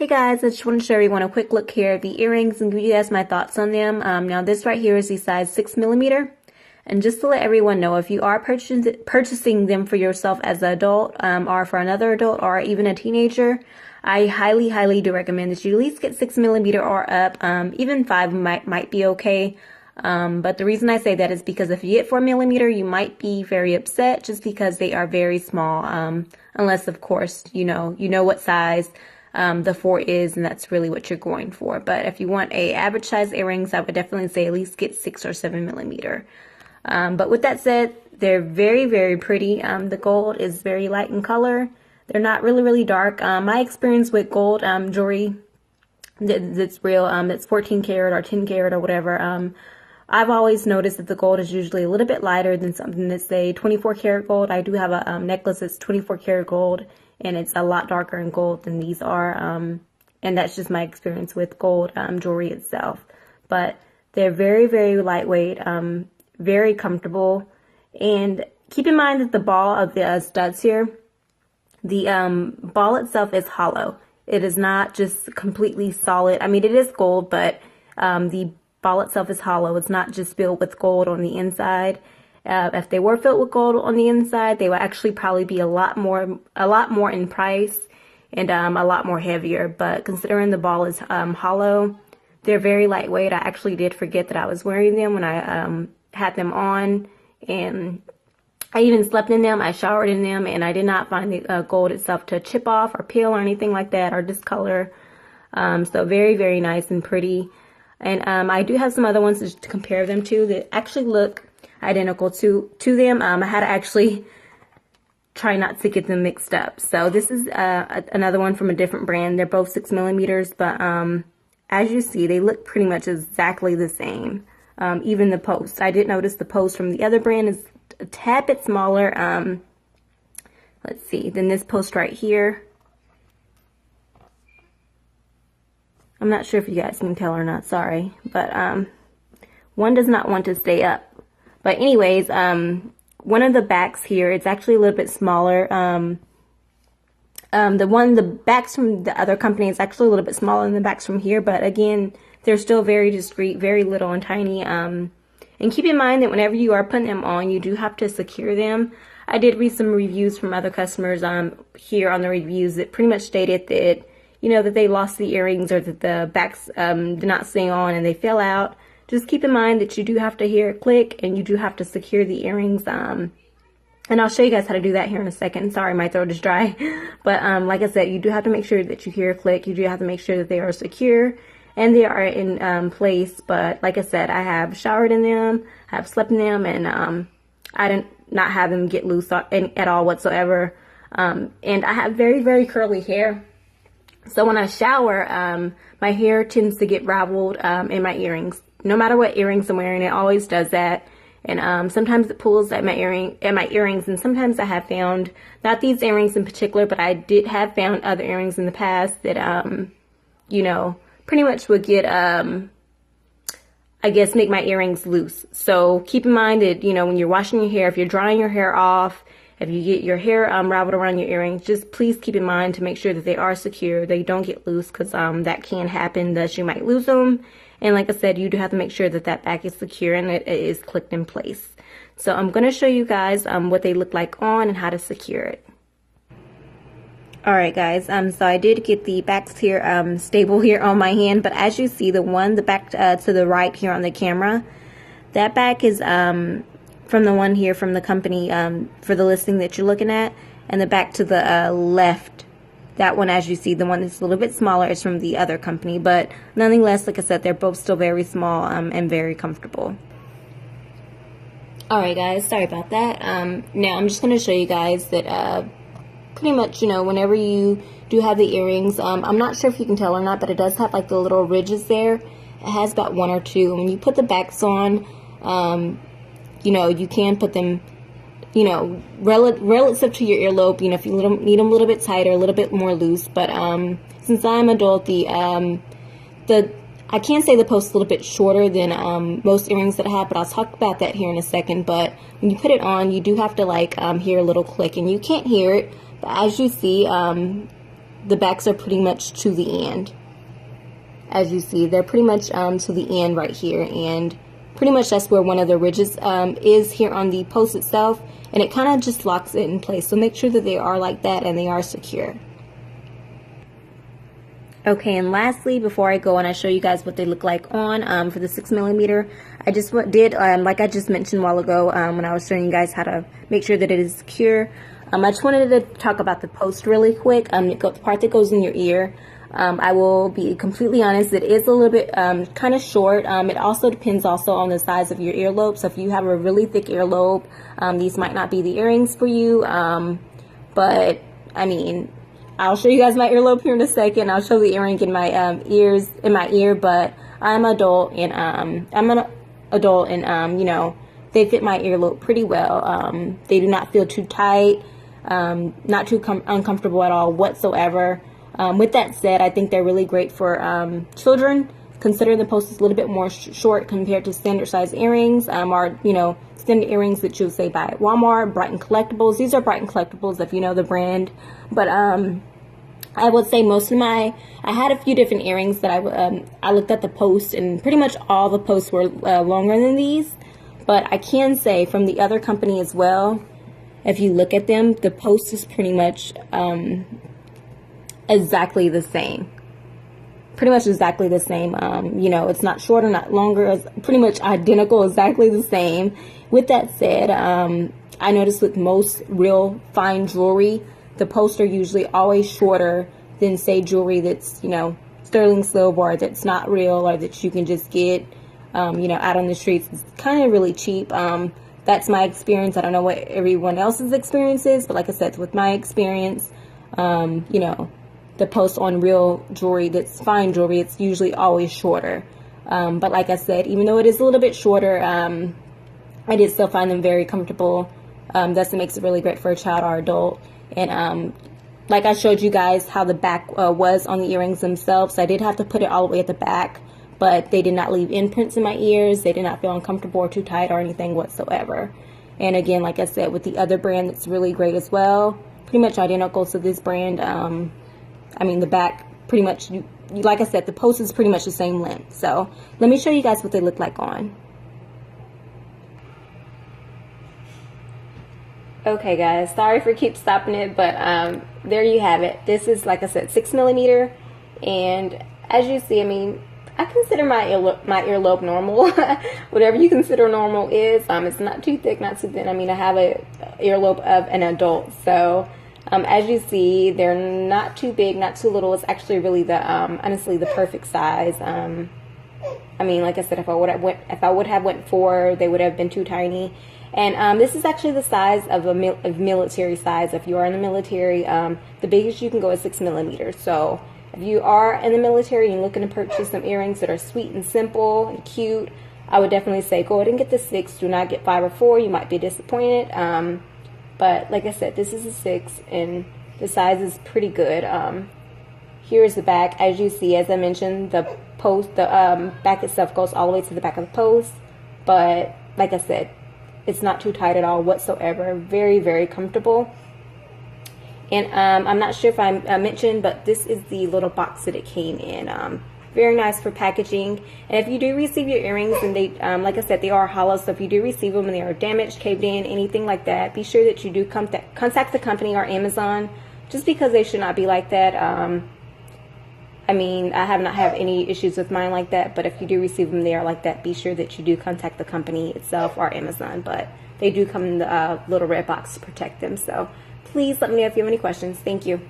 Hey guys, I just want to show everyone a quick look here at the earrings and give you guys my thoughts on them. Now this right here is the size 6mm. And just to let everyone know, if you are purchasing them for yourself as an adult or for another adult or even a teenager, I highly do recommend that you at least get 6mm or up. Even 5 might be okay. But the reason I say that is because if you get 4mm, you might be very upset just because they are very small. Unless of course, you know what size the 4 is, and that's really what you're going for. But if you want a average size earrings, I would definitely say at least get 6 or 7mm. But with that said, they're very pretty. The gold is very light in color. They're not really dark. My experience with gold jewelry that's real, that's 14 karat or 10 karat or whatever, I've always noticed that the gold is usually a little bit lighter than something that's say 24 karat gold. I do have a necklace that's 24 karat gold, and it's a lot darker in gold than these are. And that's just my experience with gold jewelry itself. But they're very lightweight, very comfortable. And keep in mind that the ball of the studs here, the ball itself is hollow. It is not just completely solid. I mean, it is gold, but the ball itself is hollow. It's not just filled with gold on the inside. If they were filled with gold on the inside, they would actually probably be a lot more in price and a lot more heavier. But considering the ball is hollow, they're very lightweight. I actually did forget that I was wearing them when I had them on, and I even slept in them. I showered in them, and I did not find the gold itself to chip off or peel or anything like that or discolor. So very nice and pretty. And I do have some other ones to compare them to that actually look identical to them. I had to actually try not to get them mixed up. So this is another one from a different brand. They're both 6mm, but as you see, they look pretty much exactly the same. Even the post. I did notice the post from the other brand is a tad bit smaller. Let's see, than this post right here. I'm not sure if you guys can tell or not, sorry. But one does not want to stay up. But anyways, one of the backs here, it's actually a little bit smaller. The backs from the other company is actually a little bit smaller than the backs from here. But again, they're still very discreet, very little and tiny. And keep in mind that whenever you are putting them on, you do have to secure them. I did read some reviews from other customers here on the reviews that pretty much stated that, that they lost the earrings or that the backs did not stay on and they fell out. Just keep in mind that you do have to hear it click and you do have to secure the earrings. And I'll show you guys how to do that here in a second. Sorry, my throat is dry. But like I said, you do have to make sure that you hear a click. You do have to make sure that they are secure and they are in place. But like I said, I have showered in them, I have slept in them, and I did not have them get loose at all whatsoever. And I have very curly hair. So when I shower, my hair tends to get raveled in my earrings. No matter what earrings I'm wearing, it always does that. And sometimes it pulls at my earrings, and sometimes I have found, not these earrings in particular, but I did have found other earrings in the past that, pretty much would get, I guess, make my earrings loose. So keep in mind that, when you're washing your hair, if you're drying your hair off, if you get your hair raveled around your earrings, just please keep in mind to make sure that they are secure, they don't get loose, because that can happen, thus you might lose them. And like I said, you do have to make sure that that back is secure and it is clicked in place. So I'm going to show you guys what they look like on and how to secure it. Alright guys, so I did get the backs here stable here on my hand, but as you see, the back to the right here on the camera, that back is from the one here from the company for the listing that you're looking at, and the back to the left, that one, as you see, the one that's a little bit smaller, is from the other company. But nonetheless, like I said, they're both still very small and very comfortable. Alright guys, sorry about that. Now I'm just going to show you guys that pretty much, whenever you do have the earrings, I'm not sure if you can tell or not, but it does have like the little ridges there. It has about 1 or 2. When you put the backs on, you can put them, relative to your earlobe, if you need them a little bit tighter, a little bit more loose. But since I'm adult, I can say the post is a little bit shorter than most earrings that I have, but I'll talk about that here in a second. But when you put it on, you do have to hear a little click, and you can't hear it, but as you see, the backs are pretty much to the end. As you see, they're pretty much to the end right here, and pretty much that's where one of the ridges is here on the post itself, and it kind of just locks it in place. So make sure that they are like that and they are secure. Okay, and lastly, before I go and I show you guys what they look like on for the 6mm, I just did, like I just mentioned a while ago when I was showing you guys how to make sure that it is secure, I just wanted to talk about the post really quick, the part that goes in your ear. I will be completely honest, it is a little bit kind of short. It also depends also on the size of your earlobe. So if you have a really thick earlobe, these might not be the earrings for you. But I mean, I'll show you guys my earlobe here in a second. I'll show the earring in my ear, but I'm adult and I'm an adult and you know, they fit my earlobe pretty well. They do not feel too tight, not too uncomfortable at all whatsoever. With that said, I think they're really great for children. Consider the post is a little bit more short compared to standard size earrings, or you know, standard earrings that you would say buy at Walmart. Brighton Collectibles. These are Brighton Collectibles if you know the brand. But I would say most of I had a few different earrings that I looked at the post, and pretty much all the posts were longer than these. But I can say from the other company as well, if you look at them, the post is pretty much exactly the same. Pretty much exactly the same. You know, it's not shorter, not longer. It's pretty much identical, exactly the same. With that said, I noticed with most real fine jewelry, the posts are usually always shorter than, say, jewelry that's, you know, sterling silver, or that's not real, or that you can just get, you know, out on the streets. It's kind of really cheap. That's my experience. I don't know what everyone else's experience is, but like I said, with my experience, you know, the post on real jewelry that's fine jewelry, it's usually always shorter. But like I said, even though it is a little bit shorter, I did still find them very comfortable. That's what makes it really great for a child or adult. And like I showed you guys how the back was on the earrings themselves, I did have to put it all the way at the back, but they did not leave imprints in my ears. They did not feel uncomfortable or too tight or anything whatsoever. And again, like I said, with the other brand that's really great as well, pretty much identical to this brand. I mean, the back pretty much, like I said, the post is pretty much the same length. So let me show you guys what they look like on. Okay guys, sorry for keep stopping it, but there you have it. This is, like I said, 6mm, and as you see, I mean, I consider my earlobe normal. Whatever you consider normal is. It's not too thick, not too thin. I mean, I have a earlobe of an adult, so as you see, they're not too big, not too little. It's actually really the honestly the perfect size. I mean, like I said, if I would have went 4, they would have been too tiny. And this is actually the size of a military size. If you are in the military, the biggest you can go is 6mm. So if you are in the military and you're looking to purchase some earrings that are sweet and simple and cute, I would definitely say go ahead and get the 6. Do not get 5 or 4. You might be disappointed. But like I said, this is a 6, and the size is pretty good. Here's the back. As you see, as I mentioned, the post, the back itself goes all the way to the back of the post. But like I said, it's not too tight at all whatsoever. Very, very comfortable. And I'm not sure if I mentioned, but this is the little box that it came in. Very nice for packaging. And if you do receive your earrings, and they, like I said, they are hollow, so if you do receive them and they are damaged, caved in, anything like that, be sure that you do contact the company or Amazon, just because they should not be like that. I mean, I have not had any issues with mine like that, but if you do receive them, they are like that, be sure that you do contact the company itself or Amazon. But they do come in the little red box to protect them. So please let me know if you have any questions. Thank you.